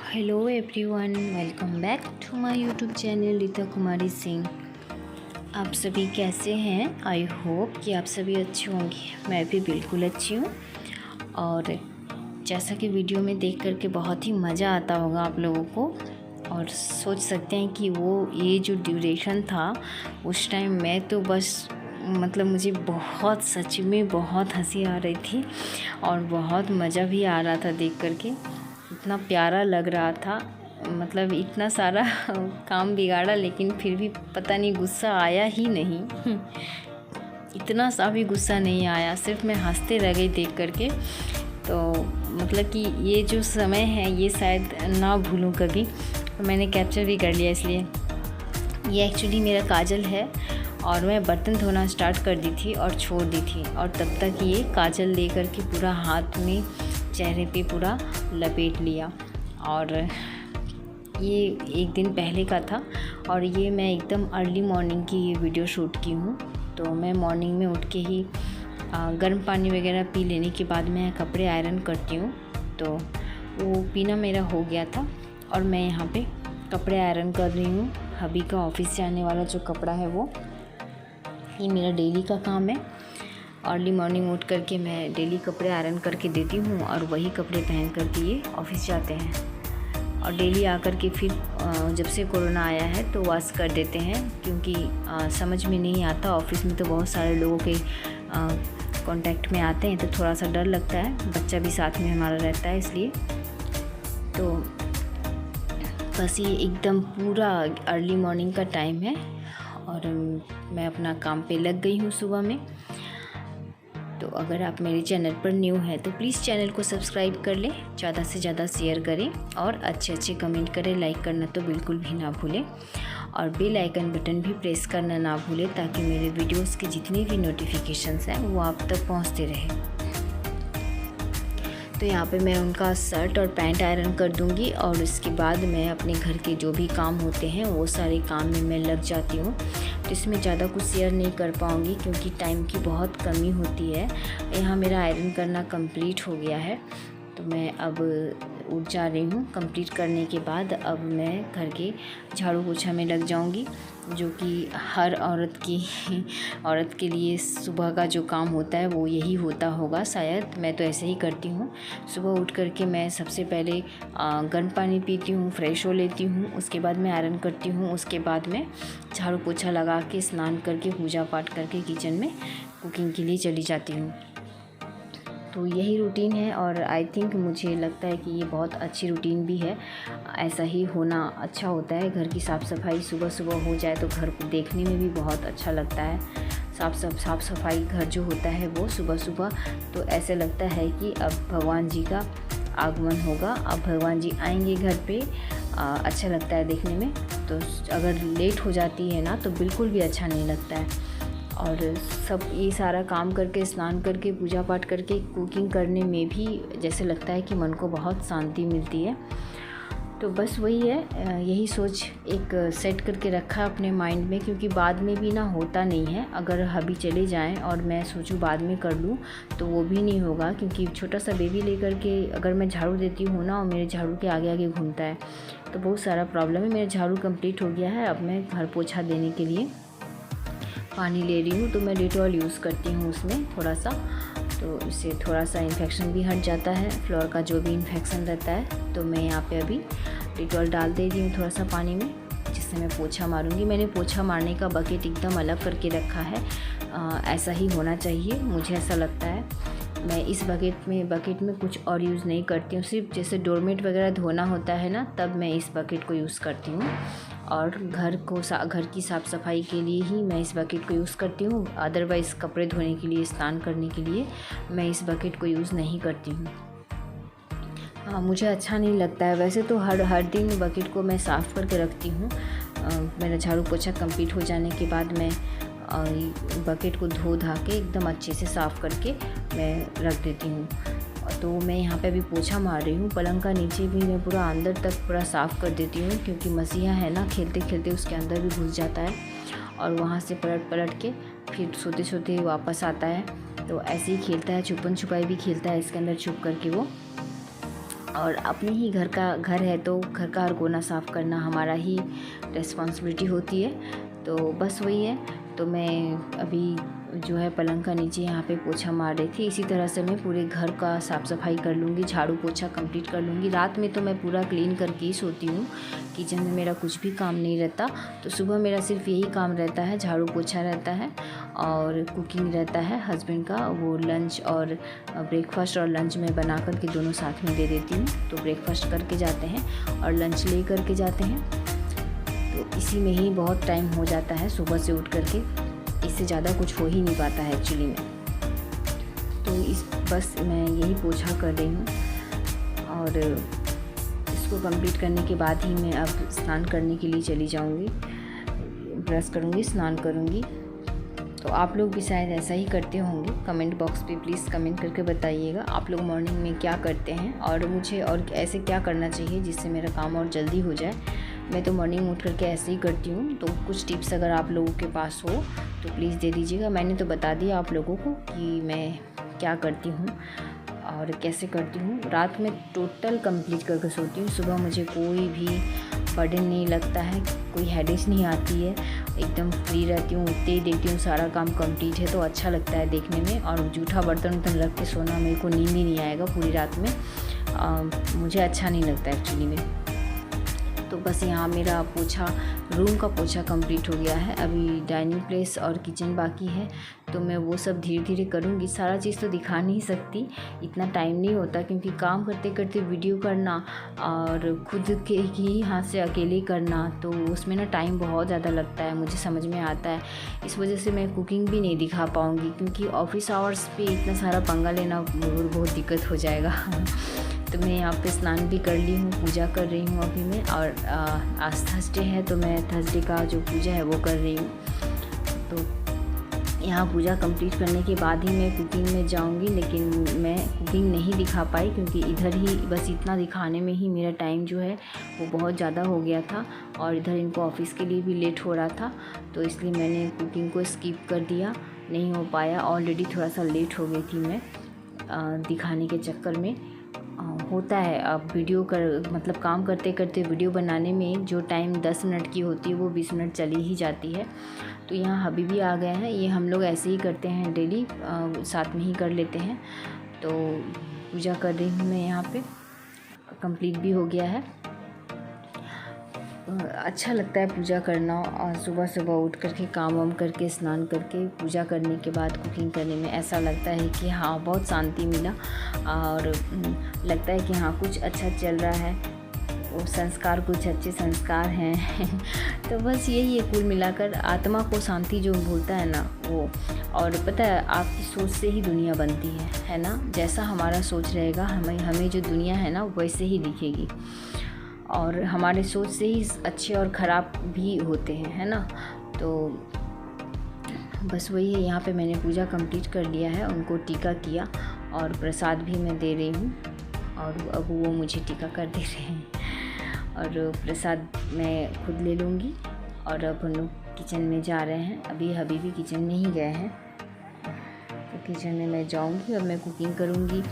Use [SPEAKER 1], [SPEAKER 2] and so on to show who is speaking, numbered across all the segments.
[SPEAKER 1] Hello everyone, welcome back to my YouTube channel Rita Kumari Singh. आप सभी कैसे हैं? आई होप कि आप सभी अच्छे होंगे। मैं भी बिल्कुल अच्छी हूँ। और जैसा कि वीडियो में देख करके बहुत ही मज़ा आता होगा आप लोगों को, और सोच सकते हैं कि वो ये जो ड्यूरेशन था उस टाइम मैं तो बस मुझे बहुत सच में बहुत हंसी आ रही थी और बहुत मज़ा भी आ रहा था देख करके। इतना प्यारा लग रहा था, इतना सारा काम बिगाड़ा लेकिन फिर भी पता नहीं गुस्सा आया ही नहीं। इतना सा भी गुस्सा नहीं आया, सिर्फ मैं हंसते रह गई देख करके। तो कि ये जो समय है ये शायद ना भूलूं कभी। तो मैंने कैप्चर भी कर लिया, इसलिए ये एक्चुअली मेरा काजल है। और मैं बर्तन धोना स्टार्ट कर दी थी और छोड़ दी थी, और तब तक ये काजल लेकर के पूरा हाथ में चेहरे पे पूरा लपेट लिया। और ये एक दिन पहले का था, और ये मैं एकदम अर्ली मॉर्निंग की ये वीडियो शूट की हूँ। तो मैं मॉर्निंग में उठ के ही गर्म पानी वगैरह पी लेने के बाद मैं कपड़े आयरन करती हूँ। तो वो पीना मेरा हो गया था और मैं यहाँ पे कपड़े आयरन कर रही हूँ। हबी का ऑफिस से आने वाला जो कपड़ा है वो, ये मेरा डेली का काम है। अर्ली मॉर्निंग उठ करके मैं डेली कपड़े आयरन करके देती हूँ और वही कपड़े पहन करके ये ऑफिस जाते हैं। और डेली आकर के फिर जब से कोरोना आया है तो वॉश कर देते हैं, क्योंकि समझ में नहीं आता। ऑफिस में तो बहुत सारे लोगों के कांटेक्ट में आते हैं तो थोड़ा सा डर लगता है। बच्चा भी साथ में हमारा रहता है, इसलिए तो बस ये एकदम पूरा अर्ली मॉर्निंग का टाइम है और मैं अपना काम पे लग गई हूँ सुबह में। तो अगर आप मेरे चैनल पर न्यू हैं तो प्लीज़ चैनल को सब्सक्राइब कर लें, ज़्यादा से ज़्यादा शेयर करें और अच्छे कमेंट करें। लाइक करना तो बिल्कुल भी ना भूलें, और बेल आइकन बटन भी प्रेस करना ना भूलें, ताकि मेरे वीडियोस के जितने भी नोटिफिकेशंस हैं वो आप तक पहुंचते रहें। तो यहाँ पे मैं उनका शर्ट और पैंट आयरन कर दूँगी, और उसके बाद मैं अपने घर के जो भी काम होते हैं वो सारे काम में मैं लग जाती हूँ। तो इसमें ज़्यादा कुछ शेयर नहीं कर पाऊँगी क्योंकि टाइम की बहुत कमी होती है। यहाँ मेरा आयरन करना कंप्लीट हो गया है, तो मैं अब उठ जा रही हूँ। कंप्लीट करने के बाद अब मैं घर के झाड़ू पोछा में लग जाऊँगी, जो कि हर औरत के लिए सुबह का जो काम होता है वो यही होता होगा शायद। मैं तो ऐसे ही करती हूँ। सुबह उठ करके मैं सबसे पहले गर्म पानी पीती हूँ, फ्रेश हो लेती हूँ, उसके बाद मैं आयरन करती हूँ, उसके बाद मैं झाड़ू पोछा लगा के स्नान करके पूजा पाठ करके किचन में कुकिंग के लिए चली जाती हूँ। तो यही रूटीन है, और आई थिंक मुझे लगता है कि ये बहुत अच्छी रूटीन भी है। ऐसा ही होना अच्छा होता है। घर की साफ़ सफाई सुबह सुबह हो जाए तो घर को देखने में भी बहुत अच्छा लगता है। साफ़ सफाई घर जो होता है वो सुबह सुबह, तो ऐसे लगता है कि अब भगवान जी का आगमन होगा, अब भगवान जी आएंगे घर पे। अच्छा लगता है देखने में। तो अगर लेट हो जाती है ना तो बिल्कुल भी अच्छा नहीं लगता है। और सब ये सारा काम करके, स्नान करके, पूजा पाठ करके, कुकिंग करने में भी जैसे लगता है कि मन को बहुत शांति मिलती है। तो बस वही है, यही सोच एक सेट करके रखा अपने माइंड में, क्योंकि बाद में भी ना होता नहीं है। अगर हबी चले जाएं और मैं सोचूं बाद में कर लूं तो वो भी नहीं होगा, क्योंकि छोटा सा बेबी लेकर के अगर मैं झाड़ू देती हूँ ना और मेरे झाड़ू के आगे आगे घूमता है तो बहुत सारा प्रॉब्लम है। मेरा झाड़ू कंप्लीट हो गया है। अब मैं घर पोछा देने के लिए पानी ले रही हूँ, तो मैं डेटॉल यूज़ करती हूँ उसमें थोड़ा सा, तो इससे थोड़ा सा इन्फेक्शन भी हट जाता है, फ्लोर का जो भी इन्फेक्शन रहता है। तो मैं यहाँ पे अभी डेटॉल डाल दे रही हूँ थोड़ा सा पानी में, जिससे मैं पोछा मारूंगी। मैंने पोछा मारने का बकेट एकदम अलग करके रखा है। ऐसा ही होना चाहिए, मुझे ऐसा लगता है। मैं इस बकेट में कुछ और यूज़ नहीं करती हूँ। सिर्फ जैसे डोरमेट वगैरह धोना होता है ना, तब मैं इस बकेट को यूज़ करती हूँ। और घर की साफ़ सफाई के लिए ही मैं इस बकेट को यूज़ करती हूँ। अदरवाइज़ कपड़े धोने के लिए, स्नान करने के लिए मैं इस बकेट को यूज़ नहीं करती हूँ। मुझे अच्छा नहीं लगता है। वैसे तो हर दिन बकेट को मैं साफ़ करके रखती हूँ। मेरा झाड़ू पोछा कंप्लीट हो जाने के बाद मैं बकेट को धो धा के एकदम अच्छे से साफ़ करके मैं रख देती हूँ। तो मैं यहाँ पे अभी पोछा मार रही हूँ। पलंग का नीचे भी मैं पूरा अंदर तक पूरा साफ़ कर देती हूँ, क्योंकि मसीहा है ना, खेलते खेलते उसके अंदर भी घुस जाता है और वहाँ से पलट के फिर सोते सोते वापस आता है। तो ऐसे ही खेलता है, छुपन छुपाई भी खेलता है इसके अंदर छुप करके वो। और अपने ही घर है तो घर का हर कोना साफ़ करना हमारा ही रिस्पॉन्सिबिलिटी होती है। तो बस वही है। तो मैं अभी जो है पलंग का नीचे यहाँ पे पोछा मार रही थी। इसी तरह से मैं पूरे घर का साफ़ सफाई कर लूँगी, झाड़ू पोछा कंप्लीट कर लूँगी। रात में तो मैं पूरा क्लीन करके ही सोती हूँ, किचन में मेरा कुछ भी काम नहीं रहता। तो सुबह मेरा सिर्फ यही काम रहता है, झाड़ू पोछा रहता है और कुकिंग रहता है। हस्बैंड का वो लंच और ब्रेकफास्ट और लंच में बना कर के दोनों साथ में दे देती हूँ। तो ब्रेकफास्ट करके जाते हैं और लंच ले करके जाते हैं। तो इसी में ही बहुत टाइम हो जाता है सुबह से उठ करके। इससे ज़्यादा कुछ हो ही नहीं पाता है एक्चुअली में। तो बस मैं यही पोछा कर रही हूँ और इसको कंप्लीट करने के बाद ही मैं अब स्नान करने के लिए चली जाऊँगी। ब्रश करूँगी, स्नान करूँगी। तो आप लोग भी शायद ऐसा ही करते होंगे। कमेंट बॉक्स पे प्लीज़ कमेंट करके बताइएगा आप लोग मॉर्निंग में क्या करते हैं और मुझे और ऐसे क्या करना चाहिए जिससे मेरा काम और जल्दी हो जाए। मैं तो मॉर्निंग उठ करके ऐसे ही करती हूँ। तो कुछ टिप्स अगर आप लोगों के पास हो तो प्लीज़ दे दीजिएगा। मैंने तो बता दिया आप लोगों को कि मैं क्या करती हूँ और कैसे करती हूँ। रात में टोटल कंप्लीट करके सोती हूँ। सुबह मुझे कोई भी बर्डन नहीं लगता है, कोई हेडेक नहीं आती है, एकदम फ्री रहती हूँ। उठते ही देखती हूँ सारा काम कंप्लीट है तो अच्छा लगता है देखने में। और जूठा बर्तन रख के सोना मेरे को नींद ही नहीं आएगा पूरी रात में। मुझे अच्छा नहीं लगता एक्चुअली में। तो बस यहाँ मेरा पोछा, रूम का पोछा कंप्लीट हो गया है। अभी डाइनिंग प्लेस और किचन बाकी है। तो मैं वो सब धीरे धीरे करूँगी। सारा चीज़ तो दिखा नहीं सकती, इतना टाइम नहीं होता, क्योंकि काम करते करते वीडियो करना और खुद के ही हाथ से अकेले करना तो उसमें ना टाइम बहुत ज़्यादा लगता है, मुझे समझ में आता है। इस वजह से मैं कुकिंग भी नहीं दिखा पाऊँगी, क्योंकि ऑफिस आवर्स पे इतना सारा पंगा लेना बहुत दिक्कत हो जाएगा। तो मैं यहाँ पे स्नान भी कर ली हूँ, पूजा कर रही हूँ अभी मैं। और आज थर्सडे है तो मैं थर्सडे का जो पूजा है वो कर रही हूँ। तो यहाँ पूजा कंप्लीट करने के बाद ही मैं कुकिंग में जाऊँगी, लेकिन मैं कुकिंग नहीं दिखा पाई क्योंकि इधर ही बस इतना दिखाने में ही मेरा टाइम जो है वो बहुत ज़्यादा हो गया था। और इधर इनको ऑफिस के लिए भी लेट हो रहा था, तो इसलिए मैंने कुकिंग को स्किप कर दिया, नहीं हो पाया। ऑलरेडी थोड़ा सा लेट हो गई थी मैं दिखाने के चक्कर में। होता है अब वीडियो मतलब काम करते करते वीडियो बनाने में जो टाइम 10 मिनट की होती है वो 20 मिनट चली ही जाती है। तो यहाँ हबीबी आ गए हैं, ये हम लोग ऐसे ही करते हैं डेली, साथ में ही कर लेते हैं। तो पूजा कर रही हूँ मैं, यहाँ पे कंप्लीट भी हो गया है। अच्छा लगता है पूजा करना और सुबह सुबह उठ करके काम वाम करके स्नान करके पूजा करने के बाद कुकिंग करने में ऐसा लगता है कि हाँ बहुत शांति मिला और लगता है कि हाँ कुछ अच्छा चल रहा है, वो संस्कार कुछ अच्छे संस्कार हैं। तो बस यही है, कुल मिलाकर आत्मा को शांति जो बोलता है ना वो। और पता है आपकी सोच से ही दुनिया बनती है ना। जैसा हमारा सोच रहेगा हमें जो दुनिया है ना वैसे ही दिखेगी। और हमारे सोच से ही अच्छे और ख़राब भी होते हैं, है ना। तो बस वही है, यहाँ पे मैंने पूजा कंप्लीट कर लिया है, उनको टीका किया और प्रसाद भी मैं दे रही हूँ और अब वो मुझे टीका कर दे रहे हैं। और प्रसाद मैं खुद ले लूँगी। और अब हम लोग किचन में जा रहे हैं। अभी हबीबी किचन में ही गए हैं, तो किचन में मैं जाऊँगी और मैं कुकिंग करूँगी।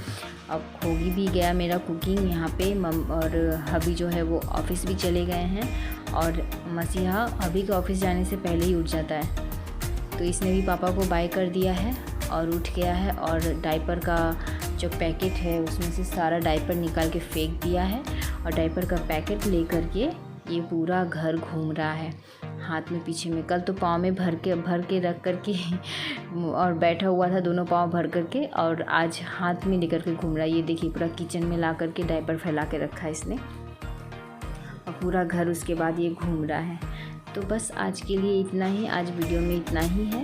[SPEAKER 1] अब होगी भी गया मेरा कुकिंग यहाँ पे। और हबी जो है वो ऑफ़िस भी चले गए हैं और मसीहा हबी के ऑफ़िस जाने से पहले ही उठ जाता है। तो इसने भी पापा को बाय कर दिया है और उठ गया है। और डायपर का जो पैकेट है उसमें से सारा डायपर निकाल के फेंक दिया है और डायपर का पैकेट ले कर के ये पूरा घर घूम रहा है हाथ में पीछे में। कल तो पाँव में भर के रख कर के और बैठा हुआ था दोनों पाँव भर कर के, और आज हाथ में लेकर के घूम रहा है। ये देखिए पूरा किचन में ला कर के डायपर फैला के रखा है इसने और पूरा घर उसके बाद ये घूम रहा है। तो बस आज के लिए इतना ही, आज वीडियो में इतना ही है।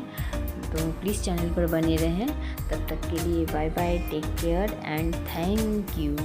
[SPEAKER 1] तो प्लीज़ चैनल पर बने रहें। तब तक के लिए bye bye, take care and thank you.